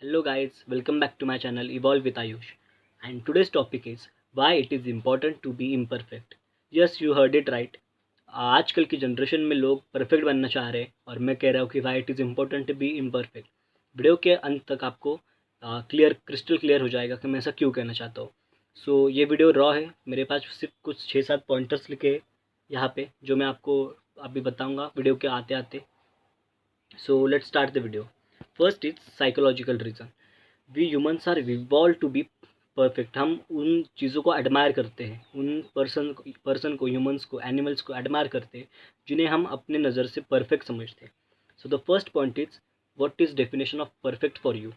Hello guys, welcome back to my channel Evolve with Ayush. And today's topic is why it is important to be imperfect. Yes, you heard it right. आजकल की generation में लोग perfect बनना चाह रहे हैं और मैं कह रहा हूँ कि why it is important to be imperfect. Video के अंत तक आपको क्रिस्टल क्लियर हो जाएगा कि मैं ऐसा क्यों कहना चाहता हूँ। सो ये वीडियो रॉ है, मेरे पास सिर्फ कुछ 6-7 पॉइंटर्स लिखे यहाँ पे जो मैं आपको अभी बताऊँगा वीडियो के आते आते। So let's start the video. First is psychological reason. We humans are evolve to be perfect. हम उन चीज़ों को एडमायर करते हैं, उन पर्सन को, ह्यूमंस को, एनिमल्स को एडमायर करते हैं जिन्हें हम अपने नज़र से परफेक्ट समझते हैं। So the first point is what is definition of perfect for you.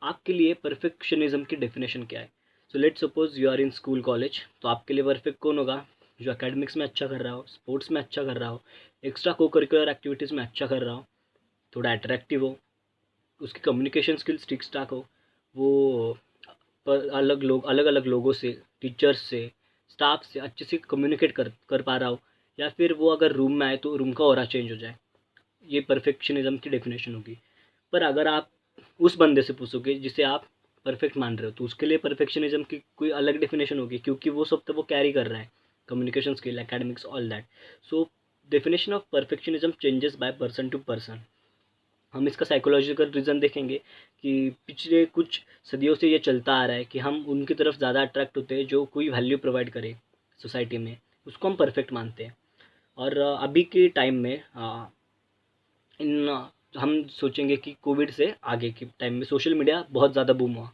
आपके लिए परफेक्शनिज्म की डेफिनेशन क्या है। So let suppose you are in school college, तो आपके लिए परफेक्ट कौन होगा? जो एकेडमिक्स में अच्छा कर रहा हो, स्पोर्ट्स में अच्छा कर रहा हो, एक्स्ट्रा को करिकुलर एक्टिविटीज़ में अच्छा कर रहा हो, थोड़ा अट्रैक्टिव हो, उसकी कम्युनिकेशन स्किल्स ठीक ठाक हो, वो पर अलग अलग लोगों से, टीचर्स से, स्टाफ से अच्छे से कम्युनिकेट कर कर पा रहा हो, या फिर वो अगर रूम में आए तो रूम का ऑरा चेंज हो जाए। ये परफेक्शनिज्म की डेफिनेशन होगी। पर अगर आप उस बंदे से पूछोगे जिसे आप परफेक्ट मान रहे हो, तो उसके लिए परफेक्शनिज्म की कोई अलग डेफिनेशन होगी, क्योंकि वो सब तो वो कैरी कर रहा है, communication skill, academics, all that. So definition of perfectionism changes by person to person. हम इसका साइकोलॉजिकल रीज़न देखेंगे कि पिछले कुछ सदियों से ये चलता आ रहा है कि हम उनकी तरफ ज़्यादा अट्रैक्ट होते हैं जो कोई वैल्यू प्रोवाइड करे सोसाइटी में, उसको हम परफेक्ट मानते हैं। और अभी के टाइम में हम सोचेंगे कि कोविड से आगे के टाइम में सोशल मीडिया बहुत ज़्यादा बूम हुआ।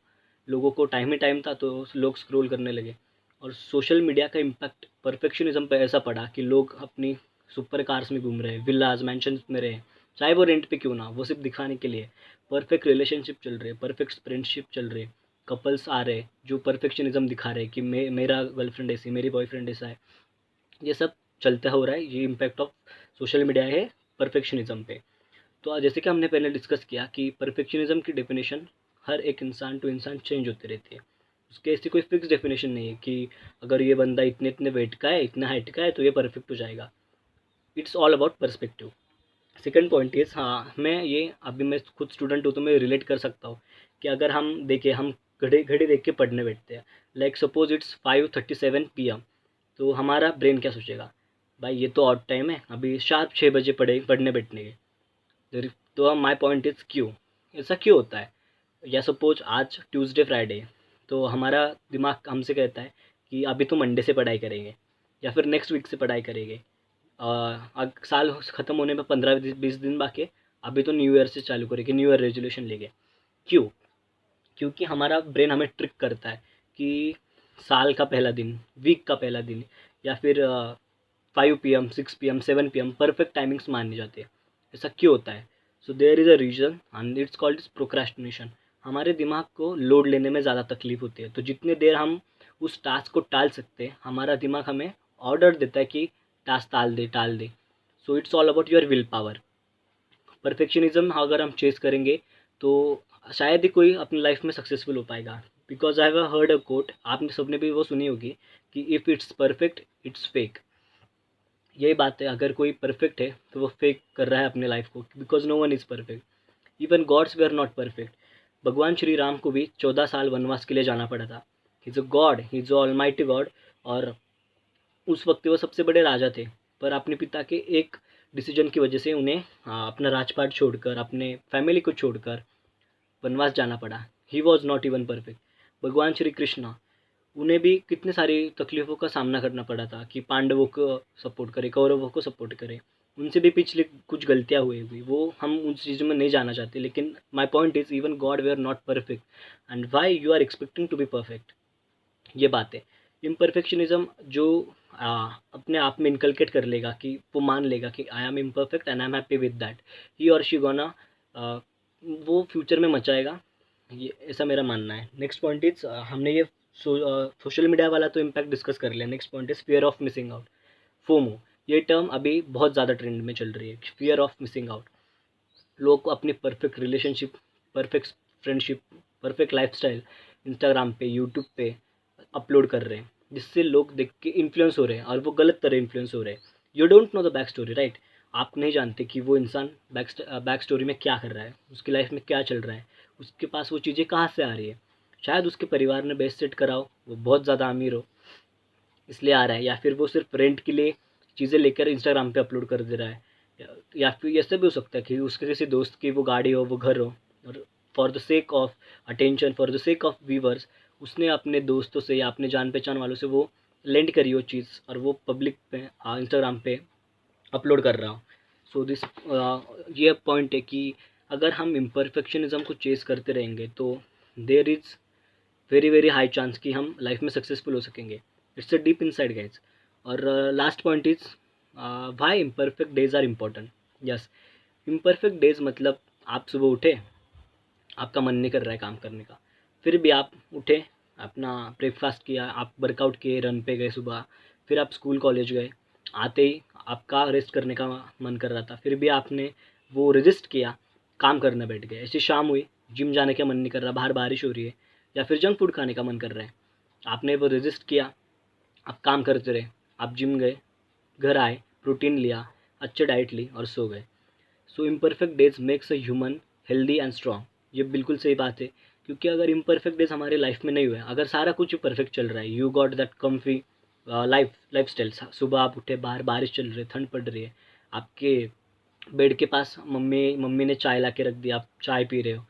लोगों को टाइम ही टाइम था तो लोग स्क्रॉल करने लगे, और सोशल मीडिया का इम्पैक्ट परफेक्शनिज्म पे ऐसा पड़ा कि लोग अपनी सुपर कार्स में घूम रहे हैं, विलाज मैंशंस में रहे, चाहे वो रेंट पे क्यों ना, वो सिर्फ दिखाने के लिए। परफेक्ट रिलेशनशिप चल रहे, परफेक्ट फ्रेंडशिप चल रहे, कपल्स आ रहे जो परफेक्शनिज्म दिखा रहे कि मेरा गर्लफ्रेंड ऐसी, मेरी बॉयफ्रेंड ऐसा है। ये सब चलता हो रहा है, ये इम्पैक्ट ऑफ सोशल मीडिया है परफेक्शनिज्म पे। तो जैसे कि हमने पहले डिस्कस किया कि परफेक्शनिज्म की डेफिनेशन हर एक इंसान टू इंसान चेंज होती रहती है। उसके ऐसी कोई फिक्स डेफिनेशन नहीं है कि अगर ये बंदा इतने इतने वेट का है, इतना हाइट का है, तो ये परफेक्ट हो जाएगा। It's all about perspective. Second point is, हाँ मैं ये अभी मैं खुद स्टूडेंट हूँ तो मैं रिलेट कर सकता हूँ कि अगर हम देखें, हम घड़ी घड़ी देख के पढ़ने बैठते हैं, लाइक सपोज इट्स 5:37 PM, तो हमारा ब्रेन क्या सोचेगा? भाई ये तो ऑड टाइम है, अभी शार्प 6 बजे पढ़ने बैठने के। तो माई पॉइंट इज़ क्यों ऐसा क्यों होता है? या सपोज आज ट्यूसडे फ्राइडे, तो हमारा दिमाग हमसे कहता है कि अभी तो मंडे से पढ़ाई करेंगे, या फिर नेक्स्ट वीक से पढ़ाई करेंगे। साल ख़त्म होने में 15-20 दिन बाकी है, अभी तो न्यू ईयर से चालू करेंगे, न्यू ईयर रेजोल्यूशन लेंगे। क्यों? क्योंकि हमारा ब्रेन हमें ट्रिक करता है कि साल का पहला दिन, वीक का पहला दिन, या फिर 5 PM, 6 PM, 7 PM perfect timings मानी जाती है। ऐसा क्यों होता है? So there is a reason and it's called is procrastination. हमारे दिमाग को लोड लेने में ज़्यादा तकलीफ होती है, तो जितने देर हम उस टास्क को टाल सकते हैं, हमारा दिमाग हमें ऑर्डर देता है कि टास्क टाल दे। So it's all about your will power. Perfectionism अगर हम चेस करेंगे तो शायद ही कोई अपनी लाइफ में सक्सेसफुल हो पाएगा। Because I have heard a quote, आपने सबने भी वो सुनी होगी कि if it's perfect it's fake. यही बात है, अगर कोई परफेक्ट है तो वो फेक कर रहा है अपने लाइफ को, because no one is perfect. Even gods they are not perfect. भगवान श्री राम को भी 14 साल वनवास के लिए जाना पड़ा था। He is a God, he is all mighty God, और उस वक्त वो सबसे बड़े राजा थे। पर अपने पिता के एक डिसीजन की वजह से उन्हें अपना राजपाट छोड़कर, अपने फैमिली को छोड़कर वनवास जाना पड़ा। He was not even perfect. भगवान श्री कृष्णा, उन्हें भी कितने सारी तकलीफ़ों का सामना करना पड़ा था कि पांडवों को सपोर्ट करे, कौरवों को सपोर्ट करे। उनसे भी पिछले कुछ गलतियाँ हुई, वो हम उन चीज़ों में नहीं जाना चाहते, लेकिन my point is even god they are not perfect, and why you are expecting to be perfect. ये बात है। इम्परफेक्शनिज्म जो अपने आप में इनकलकेट कर लेगा, कि वो मान लेगा कि I am imperfect and I am happy with that, he और शी गोना वो फ्यूचर में मचाएगा। ये ऐसा मेरा मानना है। नेक्स्ट पॉइंट इज, हमने ये सोशल मीडिया वाला तो इम्पैक्ट डिस्कस कर लिया। Next point is fear of missing out, FOMO. ये टर्म अभी बहुत ज़्यादा ट्रेंड में चल रही है, फियर ऑफ मिसिंग आउट। लोग को अपनी perfect relationship, perfect friendship, perfect lifestyle Instagram पे, यूट्यूब पे अपलोड कर रहे हैं, जिससे लोग देख के इन्फ्लुएंस हो रहे हैं, और वो गलत तरह इन्फ्लुएंस हो रहे हैं। You don't know the back story, right? आप नहीं जानते कि वो इंसान बैक स्टोरी में क्या कर रहा है, उसकी लाइफ में क्या चल रहा है, उसके पास वो चीज़ें कहाँ से आ रही है। शायद उसके परिवार ने बेस्ट सेट करा हो, वो बहुत ज़्यादा अमीर हो इसलिए आ रहा है, या फिर वो सिर्फ रेंट के लिए चीज़ें लेकर इंस्टाग्राम पे अपलोड कर दे रहा है, या फिर ऐसे भी हो सकता है कि उसके किसी दोस्त की वो गाड़ी हो, वो घर हो, और for the sake of attention, for the sake of viewers, उसने अपने दोस्तों से या अपने जान पहचान वालों से वो लेंड करी हो चीज़, और वो पब्लिक पे इंस्टाग्राम पे अपलोड कर रहा हूँ। सो दिस ये पॉइंट है कि अगर हम इम्परफेक्शनिज्म को चेस करते रहेंगे तो there is very very high chance कि हम लाइफ में सक्सेसफुल हो सकेंगे। It's a deep inside guys. और last point is why imperfect days are important. Yes, imperfect days मतलब आप सुबह उठे, आपका मन नहीं कर रहा है काम करने का, फिर भी आप उठे, अपना ब्रेकफास्ट किया, आप वर्कआउट किए, रन पे गए सुबह, फिर आप स्कूल कॉलेज गए, आते ही आपका रेस्ट करने का मन कर रहा था, फिर भी आपने वो रजिस्ट किया, काम करने बैठ गए। ऐसी शाम हुई, जिम जाने का मन नहीं कर रहा, बाहर बारिश हो रही है, या फिर जंक फूड खाने का मन कर रहा है, आपने वो रजिस्ट किया, आप काम करते रहे, आप जिम गए, घर आए, प्रोटीन लिया, अच्छे डाइट ली और सो गए। So imperfect days makes a human healthy and strong. ये बिल्कुल सही बात है, क्योंकि अगर इम्परफेक्ट डेज हमारे लाइफ में नहीं हुए, अगर सारा कुछ परफेक्ट चल रहा है, you got that comfy life style, सुबह आप उठे, बाहर बारिश चल रही है, ठंड पड़ रही है, आपके बेड के पास मम्मी मम्मी ने चाय ला के रख दी, आप चाय पी रहे हो,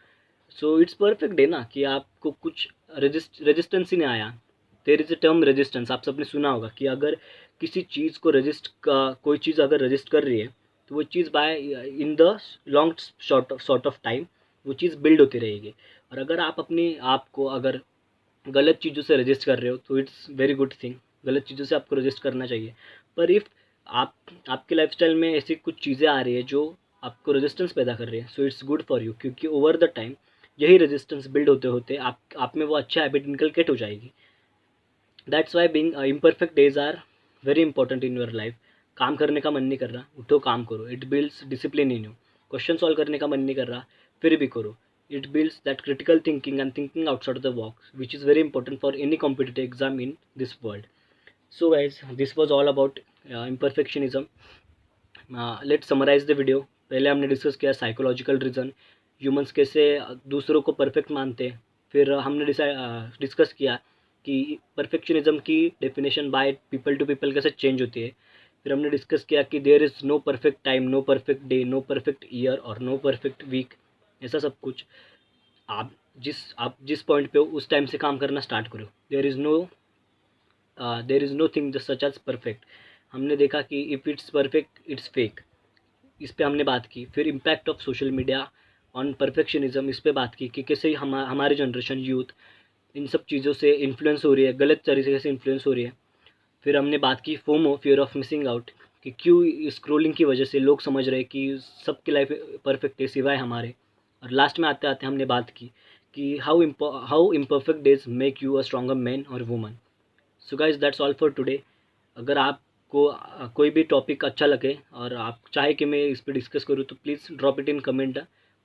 सो इट्स परफेक्ट डे ना, कि आपको कुछ रेजिस्टेंस ही नहीं आया। There is a term resistance, आप सबने सुना होगा कि अगर किसी चीज़ को रजिस्ट का कोई चीज़ अगर रजिस्ट कर रही है, तो वो चीज़ by in the long short of time वो चीज़ बिल्ड होती रहेगी। और अगर आप अपनी आप को अगर गलत चीज़ों से रजिस्ट कर रहे हो तो इट्स वेरी गुड थिंग, गलत चीज़ों से आपको रजिस्ट करना चाहिए। पर इफ़ आप आपके लाइफस्टाइल में ऐसी कुछ चीज़ें आ रही है जो आपको रेजिस्टेंस पैदा कर रही है, so it's good for you, क्योंकि ओवर द टाइम यही रेजिस्टेंस बिल्ड होते होते आप में वो अच्छा हैबिट इनकलकेट हो जाएगी। That's why being imperfect days are very important in your life. काम करने का मन नहीं कर रहा, उठो काम करो, it builds discipline in you. Question solve करने का मन नहीं कर रहा, फिर भी करो, it builds that critical thinking and thinking outside the box, which is very important for any competitive exam in this world. So guys, this was all about imperfectionism. Let's summarize the video. पहले हमने discuss किया psychological reason, humans कैसे दूसरों को perfect मानते हैं। फिर हमने डिस्कस किया कि परफेक्शनिज्म की definition by people to people कैसे चेंज होती है। फिर हमने डिस्कस किया कि there is no perfect time, no perfect day, no perfect year और नो परफेक्ट वीक, ऐसा सब कुछ। आप जिस पॉइंट पे हो उस टाइम से काम करना स्टार्ट करो। There is nothing just such as perfect. हमने देखा कि if it's perfect it's fake, इस पे हमने बात की। फिर impact of social media on perfectionism, इस पे बात की कि कैसे हमारी जनरेशन यूथ इन सब चीज़ों से इन्फ्लुएंस हो रही है, गलत तरीके से इन्फ्लुएंस हो रही है। फिर हमने बात की FOMO, fear of missing out, कि क्यों स्क्रोलिंग की वजह से लोग समझ रहे हैं कि सबकी लाइफ परफेक्ट है सिवाय हमारे। और लास्ट में आते आते हमने बात की कि how imperfect days make you a stronger man और woman. So guys that's all for today. अगर आपको कोई भी टॉपिक अच्छा लगे और आप चाहे कि मैं इस पर डिस्कस करूँ तो please drop it in comment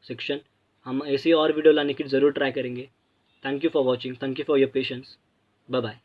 section. हम ऐसे और वीडियो लाने की ज़रूर ट्राई करेंगे। Thank you for watching, thank you for your patience, bye bye.